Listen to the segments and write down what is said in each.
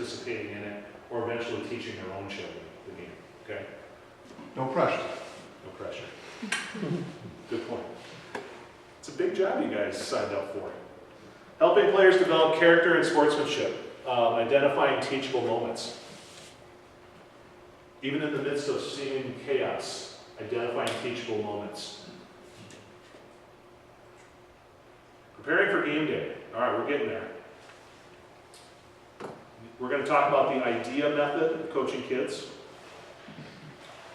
participating in it, or eventually teaching their own children the game, okay? No pressure. No pressure. Good point. It's a big job you guys signed up for. Helping players develop character and sportsmanship, identifying teachable moments. Even in the midst of seeming chaos, identifying teachable moments. Preparing for game day. All right, we're getting there. We're going to talk about the IDEA method of coaching kids.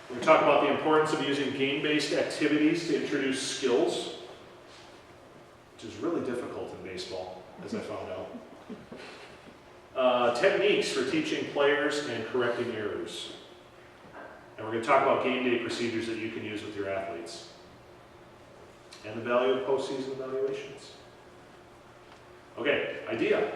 We're going to talk about the importance of using game-based activities to introduce skills, which is really difficult in baseball, as I found out. Techniques for teaching players and correcting errors. And we're going to talk about game day procedures that you can use with your athletes. And the value of postseason evaluations. Okay, IDEA.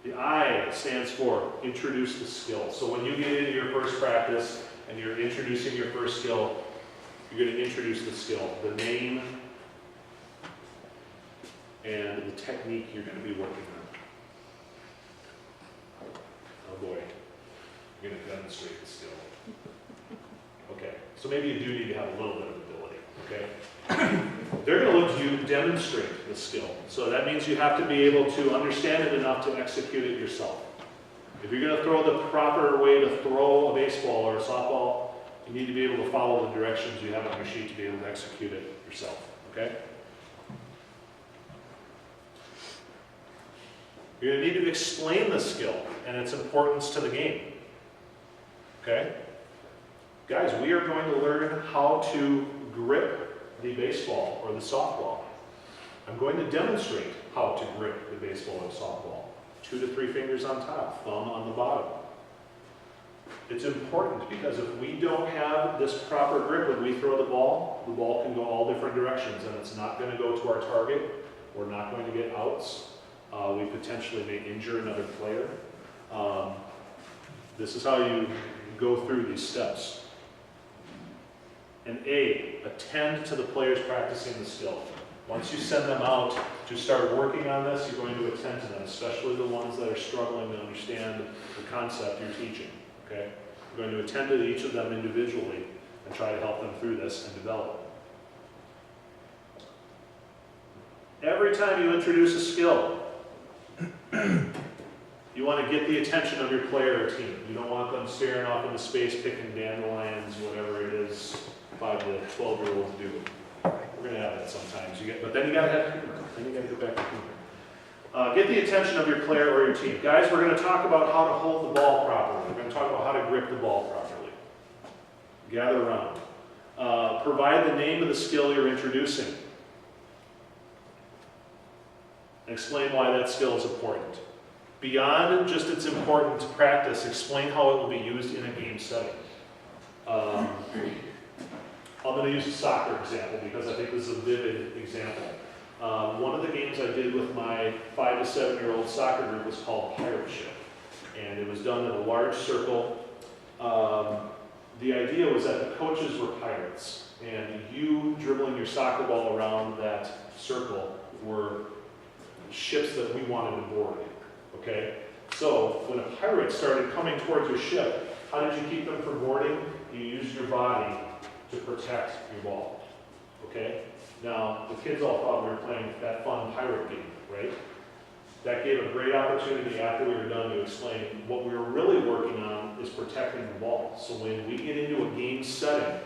The I stands for introduce the skill. So when you get into your first practice and you're introducing your first skill, you're going to introduce the skill, the name, and the technique you're going to be working on. Oh boy, you're going to demonstrate the skill. Okay, so maybe you do need to have a little bit of ability, okay? They're going to look to you to demonstrate the skill. So that means you have to be able to understand it enough to execute it yourself. If you're going to throw the proper way to throw a baseball or a softball, you need to be able to follow the directions you have on your sheet to be able to execute it yourself, okay? You're going to need to explain the skill and its importance to the game, okay? Guys, we are going to learn how to grip the baseball or the softball. I'm going to demonstrate how to grip the baseball or softball. 2 to 3 fingers on top, thumb on the bottom. It's important because if we don't have this proper grip when we throw the ball can go all different directions and it's not going to go to our target. We're not going to get outs. We potentially may injure another player. This is how you go through these steps. And A, attend to the players practicing the skill. Once you send them out to start working on this, you're going to attend to them, especially the ones that are struggling to understand the concept you're teaching, okay? You're going to attend to each of them individually and try to help them through this and develop. Every time you introduce a skill, you want to get the attention of your player or team. You don't want them staring off into space, picking dandelions, whatever it is 5 to 12-year-olds do. We're going to have that sometimes. But then you got to have humor. Then you got to go back to humor. Get the attention of your player or your team. Guys, we're going to talk about how to hold the ball properly. We're going to talk about how to grip the ball properly. Gather around. Provide the name of the skill you're introducing. Explain why that skill is important. Beyond just its important to practice, explain how it will be used in a game setting. I'm going to use a soccer example because I think this is a vivid example. One of the games I did with my 5 to 7-year-old soccer group was called Pirate Ship. And it was done in a large circle. The idea was that the coaches were pirates. And you dribbling your soccer ball around that circle were ships that we wanted to board. Okay? So when a pirate started coming towards your ship, how did you keep them from boarding? You used your body to protect your ball. Okay? Now, the kids all thought we were playing that fun pirate game, right? That gave a great opportunity after we were done to explain what we were really working on is protecting the ball. So when we get into a game setting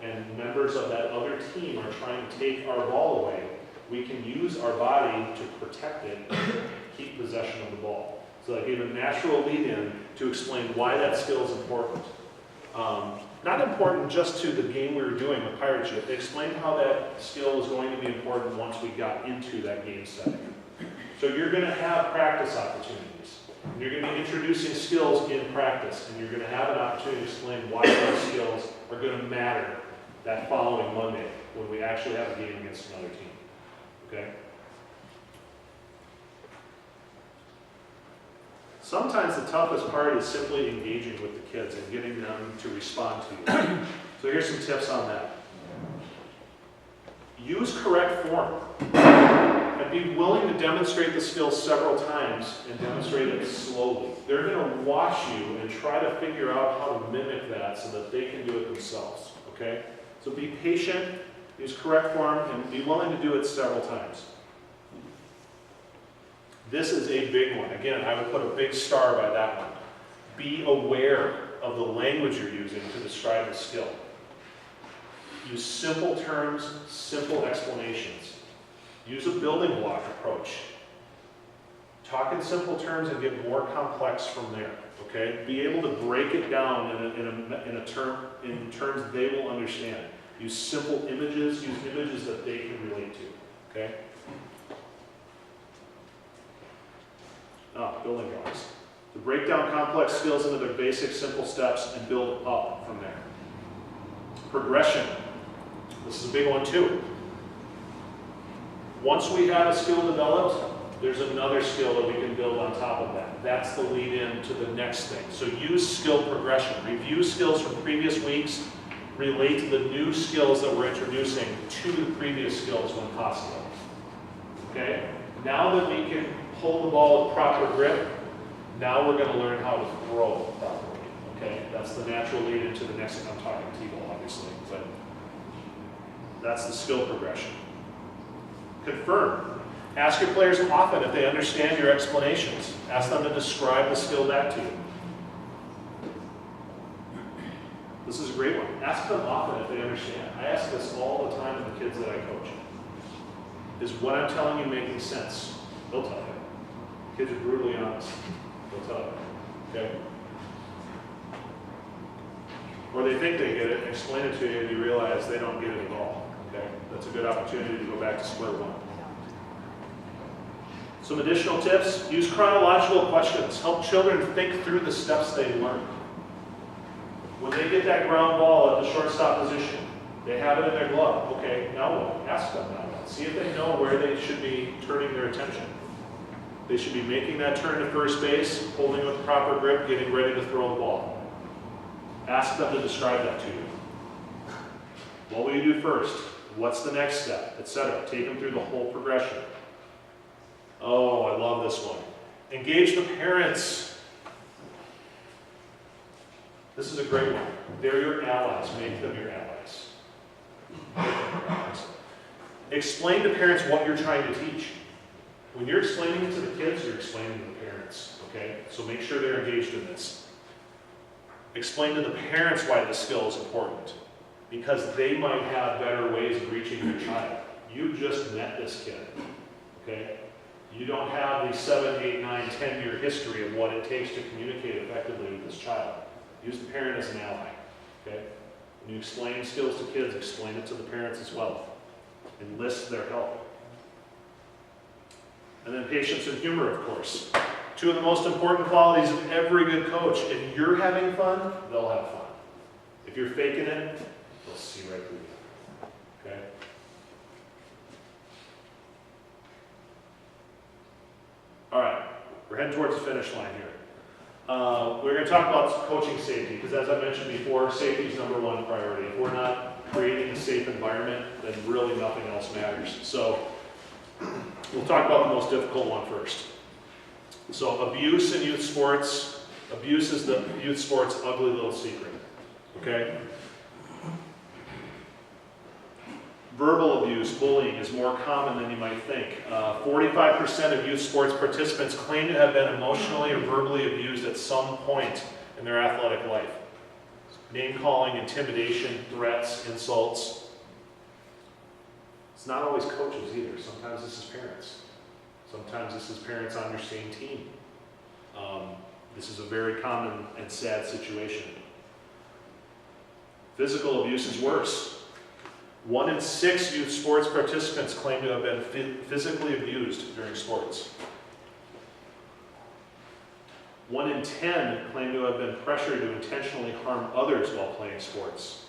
and members of that other team are trying to take our ball away, we can use our body to protect it and keep possession of the ball. So that gave a natural lead-in to explain why that skill is important. Not important just to the game we were doing with Pirate Ship. They explained how that skill was going to be important once we got into that game setting. So you're going to have practice opportunities. You're going to be introducing skills in practice, and you're going to have an opportunity to explain why those skills are going to matter that following Monday when we actually have a game against another team. Okay? Sometimes the toughest part is simply engaging with the kids and getting them to respond to you. So here's some tips on that. Use correct form. And and be willing to demonstrate the skill several times and demonstrate it slowly. They're going to watch you and try to figure out how to mimic that so that they can do it themselves, okay? So be patient, use correct form, and be willing to do it several times. This is a big one. Again, I would put a big star by that one. Be aware of the language you're using to describe the skill. Use simple terms, simple explanations. Use a building block approach. Talk in simple terms and get more complex from there, okay? Be able to break it down in terms they will understand. Use simple images, use images that they can relate to, okay? Building blocks. To break down complex skills into their basic, simple steps and build up from there. Progression. This is a big one too. Once we have a skill developed, there's another skill that we can build on top of that. That's the lead in to the next thing. So use skill progression. Review skills from previous weeks. Relate to the new skills that we're introducing to the previous skills when possible. Okay? Now that we can hold the ball with proper grip, now we're going to learn how to throw properly. Okay? That's the natural lead into the next thing. I'm talking T-ball, obviously, but that's the skill progression. Confirm. Ask your players often if they understand your explanations. Ask them to describe the skill back to you. This is a great one. Ask them often if they understand. I ask this all the time to the kids that I coach. Is what I'm telling you making sense? They'll tell you. Kids are brutally honest. They'll tell you. Okay? Or they think they get it, and explain it to you, and you realize they don't get it at all. Okay? That's a good opportunity to go back to square one. Some additional tips. Use chronological questions. Help children think through the steps they learn. When they get that ground ball at the shortstop position, they have it in their glove. Okay, now what? Ask them now. See if they know where they should be turning their attention. They should be making that turn to first base, holding with proper grip, getting ready to throw the ball. Ask them to describe that to you. What will you do first? What's the next step? Etc. Take them through the whole progression. Oh, I love this one. Engage the parents. This is a great one. They're your allies. Make them your allies. Explain to parents what you're trying to teach. When you're explaining it to the kids, you're explaining to the parents. Okay? So make sure they're engaged in this. Explain to the parents why this skill is important. Because they might have better ways of reaching your child. You just met this kid. Okay? You don't have the 7, 8, 9, 10-year history of what it takes to communicate effectively with this child. Use the parent as an ally. Okay? When you explain skills to kids, explain it to the parents as well. Enlist their help. And then patience and humor, of course. Two of the most important qualities of every good coach. If you're having fun, they'll have fun. If you're faking it, they'll see right through you. Okay? All right, we're heading towards the finish line here. We're going to talk about coaching safety, because as I mentioned before, safety is number one priority. If we're not creating a safe environment, then really nothing else matters. So we'll talk about the most difficult one first. So abuse in youth sports. Abuse is the youth sports' ugly little secret. Okay? Verbal abuse, bullying, is more common than you might think. 45% of youth sports participants claim to have been emotionally or verbally abused at some point in their athletic life. Name-calling, intimidation, threats, insults. It's not always coaches either. Sometimes this is parents. Sometimes this is parents on your same team. This is a very common and sad situation. Physical abuse is worse. 1 in 6 youth sports participants claim to have been physically abused during sports. 1 in 10 claim to have been pressured to intentionally harm others while playing sports.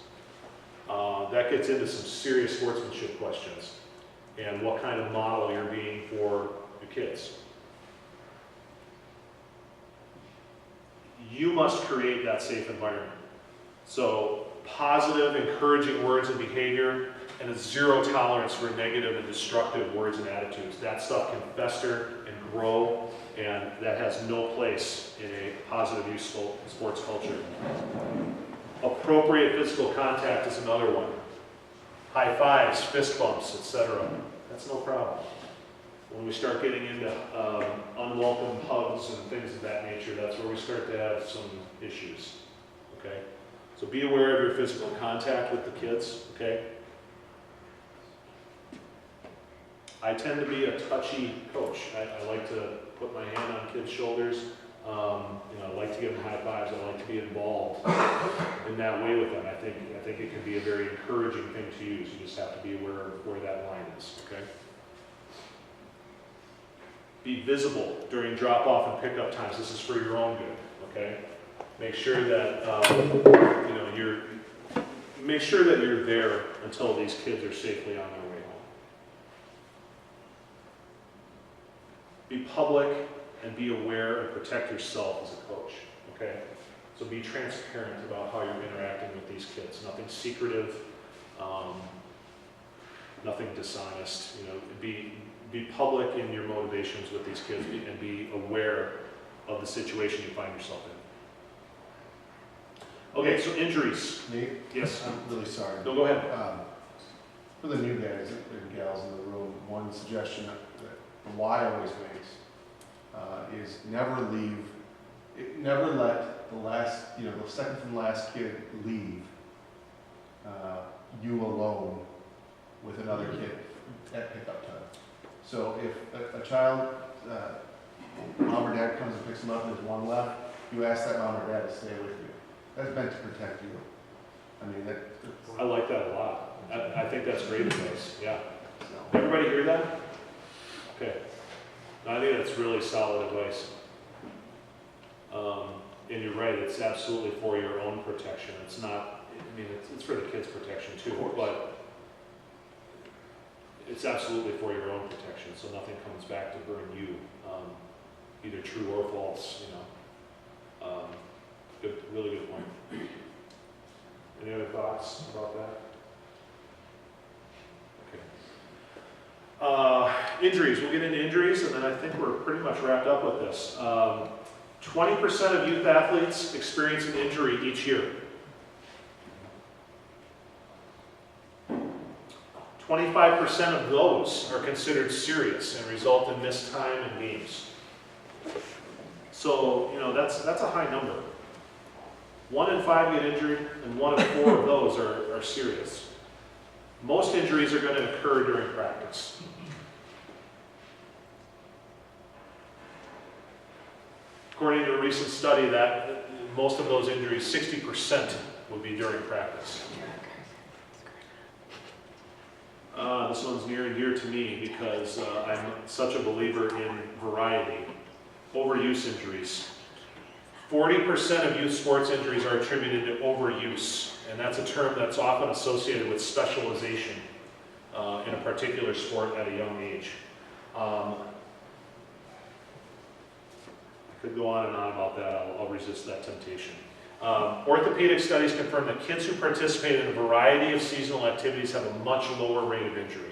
That gets into some serious sportsmanship questions and what kind of model you're being for your kids. You must create that safe environment. So positive, encouraging words and behavior, and a zero tolerance for negative and destructive words and attitudes. That stuff can fester and grow, and that has no place in a positive, useful sports culture. Appropriate physical contact is another one. High fives, fist bumps, etc. That's no problem. When we start getting into unwelcome hugs and things of that nature, that's where we start to have some issues. Okay? So be aware of your physical contact with the kids, okay? I tend to be a touchy coach. I like to put my hand on kids' shoulders. I like to give them high fives. I like to be involved in that way with them. I think it can be a very encouraging thing to use. You just have to be aware of where that line is, okay? Be visible during drop-off and pickup times. This is for your own good, okay? Make sure that you're there until these kids are safely on their way home. Be public and be aware and protect yourself as a coach, okay? So be transparent about how you're interacting with these kids. Nothing secretive, nothing dishonest. Be public in your motivations with these kids and be aware of the situation you find yourself in. Okay, so injuries. Nate? Yes? I'm really sorry. No, go ahead. For the new guys and gals in the room, one suggestion that the Y always makes is never let the second from last kid leave you alone with another kid at pickup time. So if a child, mom or dad comes and picks them up and there's one left, you ask that mom or dad to stay with you. That's meant to protect you. I like that a lot. I think that's great advice, yeah. So. Everybody hear that? Okay. I think that's really solid advice. And you're right, it's absolutely for your own protection. It's not, it's for the kids' protection too, but it's absolutely for your own protection, so nothing comes back to burn you, either true or false, Really good point. Any other thoughts about that? Injuries, we'll get into injuries, and then I think we're pretty much wrapped up with this. 20% of youth athletes experience an injury each year. 25% of those are considered serious and result in missed time in games. So, that's a high number. 1 in 5 get injured, and 1 in 4 of those are serious. Most injuries are going to occur during practice. According to a recent study, that most of those injuries, 60%, will be during practice. This one's near and dear to me because I'm such a believer in variety. Overuse injuries. 40% of youth sports injuries are attributed to overuse, and that's a term that's often associated with specialization in a particular sport at a young age. I could go on and on about that. I'll resist that temptation. Orthopedic studies confirm that kids who participate in a variety of seasonal activities have a much lower rate of injury.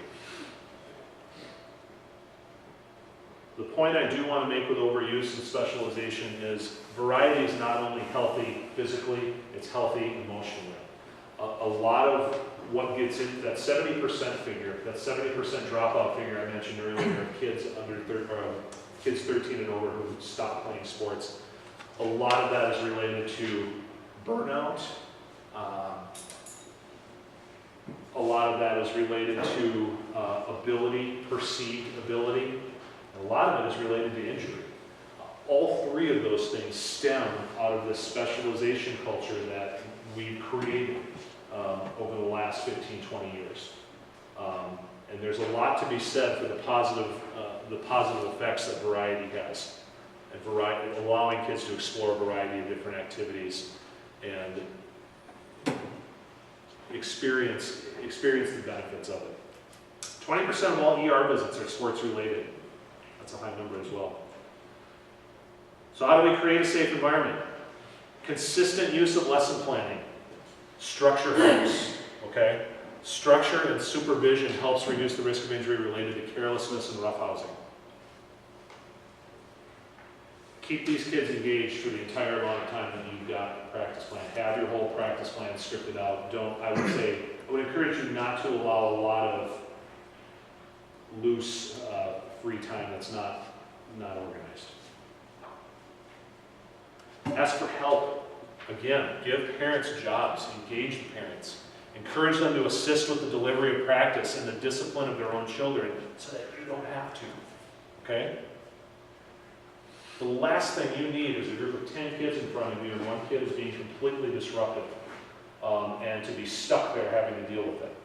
The point I do want to make with overuse and specialization is variety is not only healthy physically, it's healthy emotionally. A lot of what gets into that 70% figure, that 70% dropout figure I mentioned earlier of kids kids 13 and over who stop playing sports, a lot of that is related to burnout. A lot of that is related to ability, perceived ability. A lot of it is related to injury. All three of those things stem out of this specialization culture that we've created over the last 15, 20 years. And there's a lot to be said for the positive effects that variety has. And allowing kids to explore a variety of different activities and experience the benefits of it. 20% of all ER visits are sports related. That's a high number as well. So how do we create a safe environment? Consistent use of lesson planning. Structure helps, okay? Structure and supervision helps reduce the risk of injury related to carelessness and roughhousing. Keep these kids engaged for the entire amount of time that you've got a practice plan. Have your whole practice plan scripted out. I would encourage you not to allow a lot of loose, free time that's not organized. Ask for help. Again, give parents jobs, engage parents. Encourage them to assist with the delivery of practice and the discipline of their own children so that you don't have to. Okay? The last thing you need is a group of 10 kids in front of you and one kid is being completely disruptive and to be stuck there having to deal with it.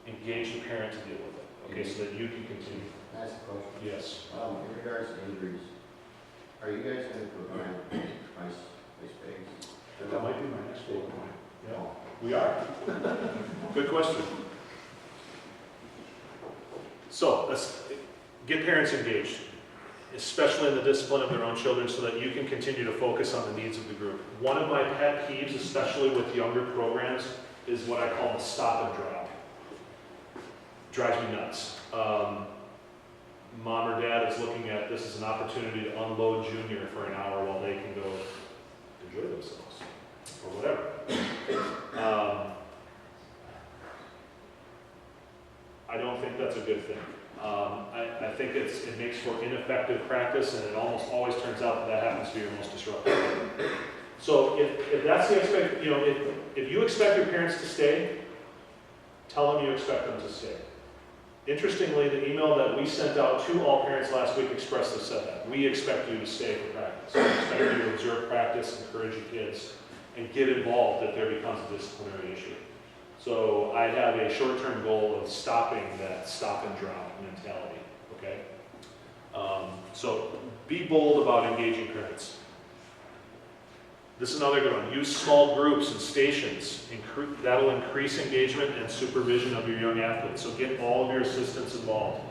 Engage the parent to deal with it, okay, so that you can continue. That's a question. Yes. In regards to injuries, are you guys going to provide ice bags? That might be my next bullet point. Yeah, we are. Good question. So let's get parents engaged, especially in the discipline of their own children, so that you can continue to focus on the needs of the group. One of my pet peeves, especially with younger programs, is what I call the stop and drop. Drives me nuts. Mom or dad is looking at this as an opportunity to unload junior for an hour while they can go enjoy themselves or whatever. I don't think that's a good thing. I think it makes for ineffective practice, and it almost always turns out that happens to be your most disruptive. So if that's the if you expect your parents to stay, tell them you expect them to stay. Interestingly, the email that we sent out to all parents last week expressly said that. We expect you to stay for practice. We expect you to observe practice, encourage your kids, and get involved if there becomes a disciplinary issue. So I have a short-term goal of stopping that stop and drop mentality, okay? So be bold about engaging parents. This is another good one. Use small groups and stations. That'll increase engagement and supervision of your young athletes. So get all of your assistants involved.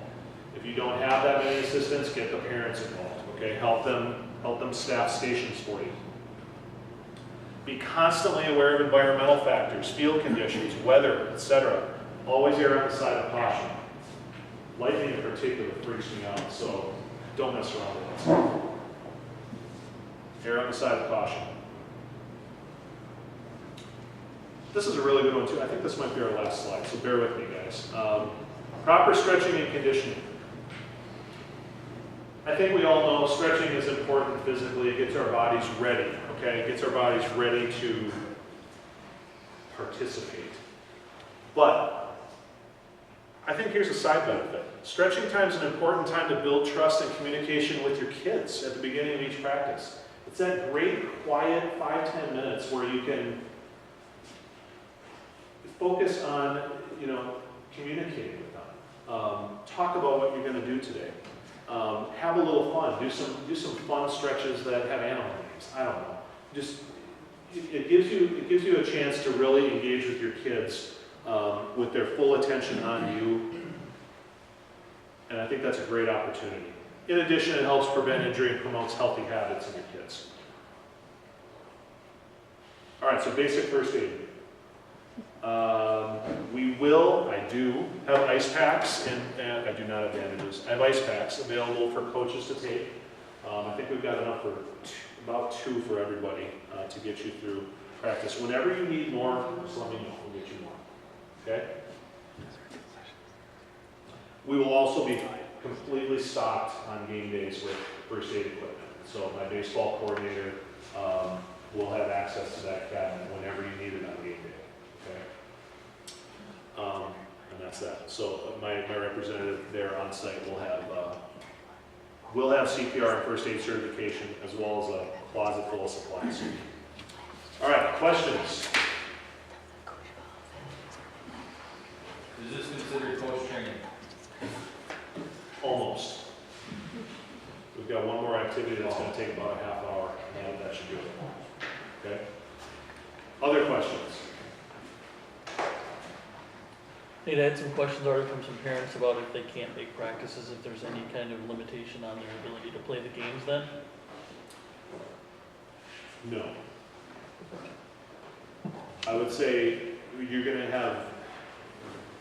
If you don't have that many assistants, get the parents involved, okay? Help them staff stations for you. Be constantly aware of environmental factors, field conditions, weather, etc. Always err on the side of caution. Lightning in particular freaks me out, so don't mess around with that stuff. Err on the side of caution. This is a really good one too. I think this might be our last slide, so bear with me, guys. Proper stretching and conditioning. I think we all know stretching is important physically. It gets our bodies ready, okay? It gets our bodies ready to participate. But I think here's a side benefit. Stretching time is an important time to build trust and communication with your kids at the beginning of each practice. It's that great, quiet 5-10 minutes where you can focus on, communicating with them. Talk about what you're going to do today. Have a little fun. Do some fun stretches that have animal names. I don't know. Just it gives you a chance to really engage with your kids with their full attention on you, and I think that's a great opportunity. In addition, it helps prevent injury and promotes healthy habits in your kids. All right, so basic first aid. I do have ice packs, and I do not have bandages. I have ice packs available for coaches to take. I think we've got enough for about 2 for everybody to get you through practice. Whenever you need more, just let me know. We'll get you more. Okay? We will also be completely stocked on game days with first aid equipment. So my baseball coordinator will have access to that cabinet whenever you need it on game day. Okay? And that's that. So my representative there on site will have CPR and first aid certification, as well as a closet full of supplies. All right, questions? Is this considered coach training? Almost. We've got one more activity that's going to take about a half hour, and that should do it. Okay? Other questions? I had some questions already from some parents about if they can't make practices, if there's any kind of limitation on their ability to play the games then? No. I would say you're going to have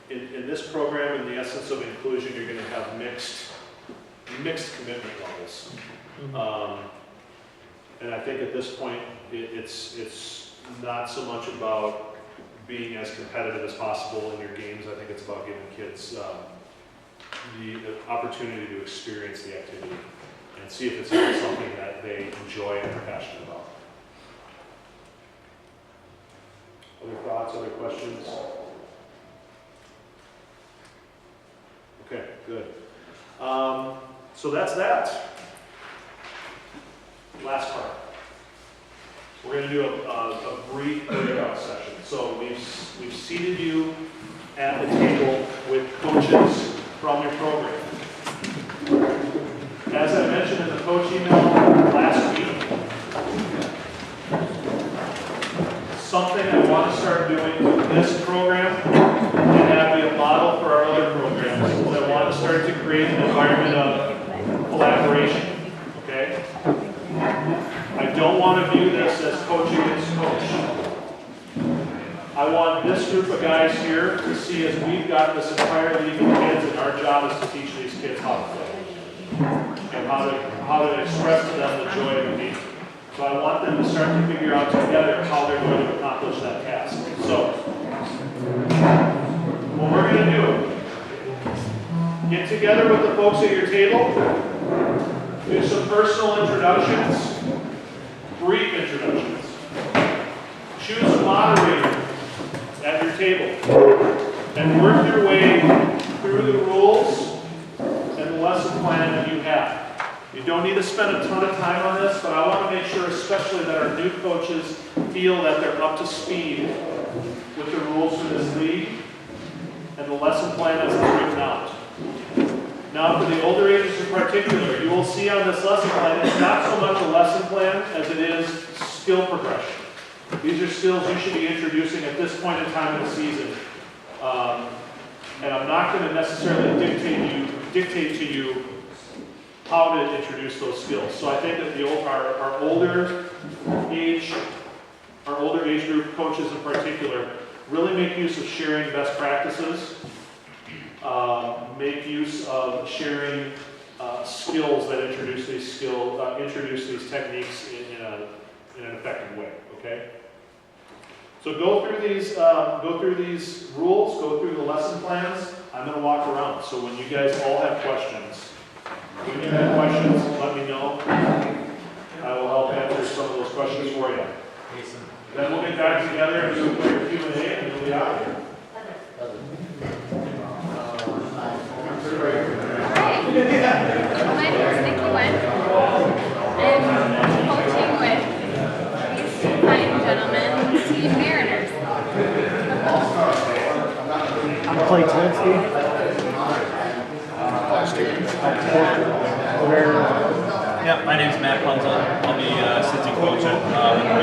in this program, in the essence of inclusion, you're gonna have mixed commitment levels. And I think at this point, it's not so much about being as competitive as possible in your games. I think it's about giving kids the opportunity to experience the activity and see if it's even something that they enjoy and are passionate about. Other thoughts, other questions? Okay, good. So that's that. Last part. We're going to do a brief breakout session. So we've seated you at the table with coaches from your program. As I mentioned in the coach email last week, something I want to start doing with this program and have be a model for our other programs is I want to start to create an environment of collaboration. Okay? I don't want to view this as coach against coach. I want this group of guys here to see as we've got this entire league of kids, and our job is to teach these kids how to play and how to express to them the joy of the game. So I want them to start to figure out together how they're going to accomplish that task. So what we're going to do, get together with the folks at your table, do some personal introductions, brief introductions. Choose a moderator at your table and work your way through the rules and the lesson plan that you have. You don't need to spend a ton of time on this, but I want to make sure especially that our new coaches feel that they're up to speed with the rules for this league and the lesson plan as it's written out. Now, for the older ages in particular, you will see on this lesson plan, it's not so much a lesson plan as it is skill progression. These are skills you should be introducing at this point in time in the season. And I'm not going to necessarily dictate to you how to introduce those skills. So I think that our older age group coaches in particular really make use of sharing best practices, make use of sharing skills that introduce these techniques in an effective way. Okay. So go through these rules, go through the lesson plans. I'm going to walk around. So when you guys all have questions, let me know. I will help answer some of those questions for you. Then we'll get back together and do a quick Q&A, and we'll be out of here. My name is Nikki Wen. I'm coaching with these fine gentlemen, Team Mariners. I'm Clay Tensky. Yeah, my name's Matt Punza. I'm the assistant coach at